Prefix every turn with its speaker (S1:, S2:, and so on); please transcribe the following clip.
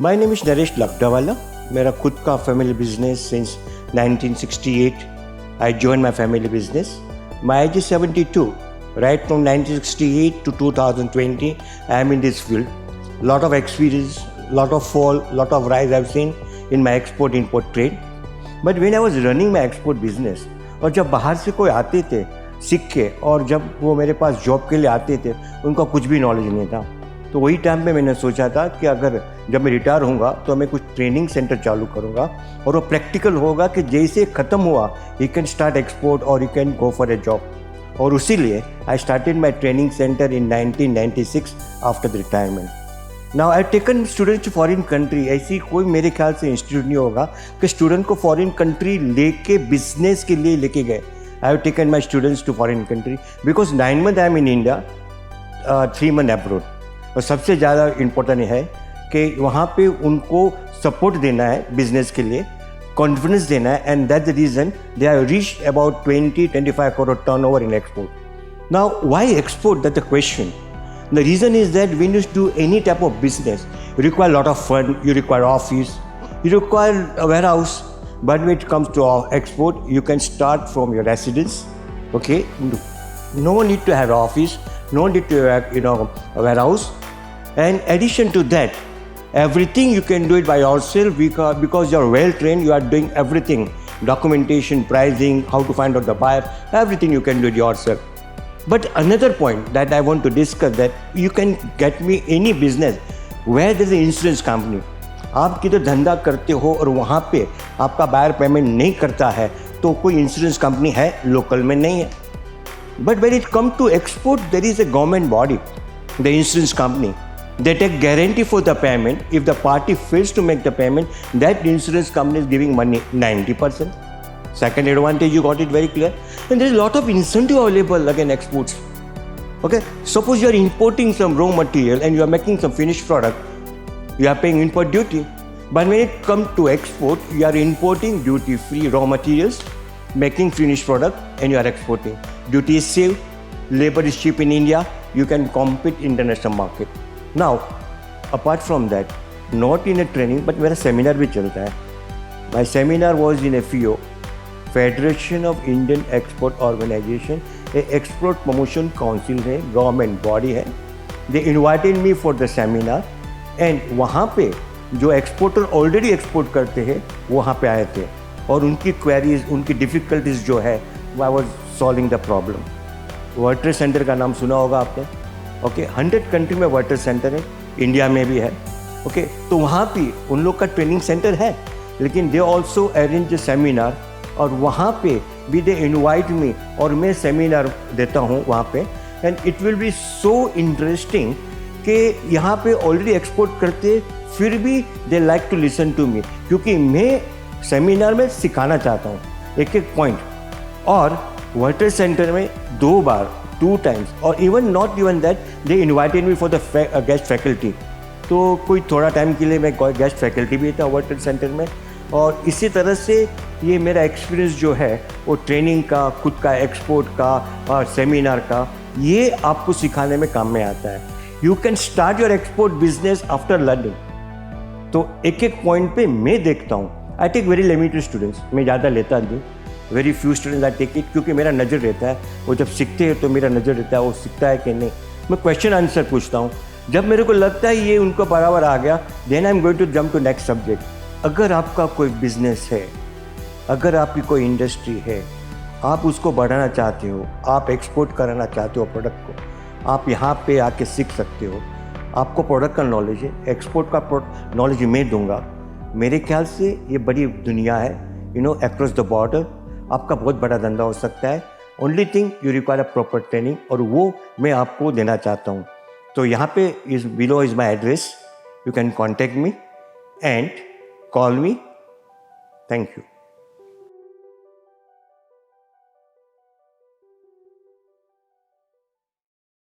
S1: My name is Naresh Lakdawala. मेरा खुद का family business since 1968 I join my family business. My age is 72। Right from 1968 to 2020 I am in this field. Lot of experience, lot of fall, lot of rise I've seen in my export import trade. But when I was running my export business, और जब बाहर से कोई आते थे सीख के, और जब वो मेरे पास जॉब के लिए आते थे उनका कुछ भी नॉलेज नहीं था, तो वही टाइम पे मैंने सोचा था कि अगर जब मैं रिटायर होऊंगा तो मैं कुछ ट्रेनिंग सेंटर चालू करूंगा और वो प्रैक्टिकल होगा कि जैसे ख़त्म हुआ यू कैन स्टार्ट एक्सपोर्ट और you can go for a job. और उसीलिए I started my training centre in 1996 after the retirement. Now I taken students to foreign country. ऐसी कोई मेरे ख्याल से इंस्टीट्यूट नहीं होगा कि स्टूडेंट को फॉरेन कंट्री लेके बिजनेस के लिए लेके गए। I have taken my students to foreign country because 9 month I am in India, 3 month abroad. और सबसे ज़्यादा इम्पोर्टेंट है कि वहाँ पे उनको सपोर्ट देना है बिजनेस के लिए, कॉन्फिडेंस देना है, and that the reason they are reach about 20-25 crore turnover in export. Now, why export? That's the question. The reason is that when you do any type of business, you require a lot of fund, you require office, you require a warehouse. But when it comes to export, you can start from your residence. Okay, no need to have office, no need to have a warehouse. And addition to that, everything you can do it by yourself because you're well trained. You are doing everything. Documentation, pricing, how to find out the buyer, everything you can do it yourself. But another point that I want to discuss, that you can get me any business where there is an insurance company. आप किधर धंधा करते हो और वहाँ पे आपका buyer payment नहीं करता है तो कोई इंश्योरेंस कंपनी है लोकल में नहीं है। But when it comes to export, there is a government body, the insurance company. They take guarantee for the payment. If the party fails to make the payment, that insurance company is giving money 90%. Second advantage, you got it very clear. And there is a lot of incentive available again exports. Okay, suppose you are importing some raw material and you are making some finished product, you are paying import duty. But when it comes to export, you are importing duty-free raw materials, making finished product, and you are exporting. Duty is saved, labor is cheap in India, you can compete in international market. Now, apart from that, not in a training, but मेरा seminar भी चलता है. My seminar was in FEO, Federation of Indian Export Organization, a export promotion council है, government body है. They invited me for the seminar, and वहाँ पे जो exporter already export करते हैं वहाँ पे आए थे और उनकी क्वेरीज, उनकी डिफ़िकल्टीज जो है वो I was solving the problem. World trade centre का नाम सुना होगा आपने. ओके, 100 कंट्री में वाटर सेंटर है, इंडिया में भी है. ओके, तो वहाँ भी उन लोग का ट्रेनिंग सेंटर है, लेकिन दे ऑल्सो अरेंज सेमिनार और वहाँ पे भी दे इनवाइट मी और मैं सेमिनार देता हूँ वहाँ पे. And it will be so interesting कि यहाँ पे ऑलरेडी एक्सपोर्ट करते फिर भी they like to listen to me, क्योंकि मैं सेमिनार में सिखाना चाहता हूँ एक एक पॉइंट. और वाटर सेंटर में 2 बार 2 times, और even not even that they invited me for the guest faculty. तो कोई थोड़ा टाइम के लिए मैं गेस्ट फैकल्टी भी था वर्ल्ड ट्रेड सेंटर में. और इसी तरह से ये मेरा एक्सपीरियंस जो है वो ट्रेनिंग का, खुद का एक्सपोर्ट का और सेमिनार का, ये आपको सिखाने में काम में आता है. You can start your export business after learning. तो एक एक पॉइंट पे मैं देखता हूँ. I take very limited students, मैं ज़्यादा लेता नहीं. Very few students I take it, क्योंकि मेरा नज़र रहता है वो जब सीखते हैं तो मेरा नज़र रहता है वो सीखता है कि नहीं. मैं क्वेश्चन आंसर पूछता हूँ. जब मेरे को लगता है ये उनको बराबर आ गया, then I am going to jump to next subject. अगर आपका कोई बिजनेस है, अगर आपकी कोई इंडस्ट्री है, आप उसको बढ़ाना चाहते हो, आप एक्सपोर्ट कराना चाहते हो प्रोडक्ट को, आप यहाँ पे आके सीख सकते हो. आपको प्रोडक्ट का नॉलेज है, एक्सपोर्ट का नॉलेज मैं दूंगा. मेरे ख्याल से ये बड़ी दुनिया है, अक्रॉस द बॉर्डर आपका बहुत बड़ा धंधा हो सकता है. Only thing you require a proper training, और वो मैं आपको देना चाहता हूँ. तो यहाँ पे below is my address, you can contact me and call me. Thank you.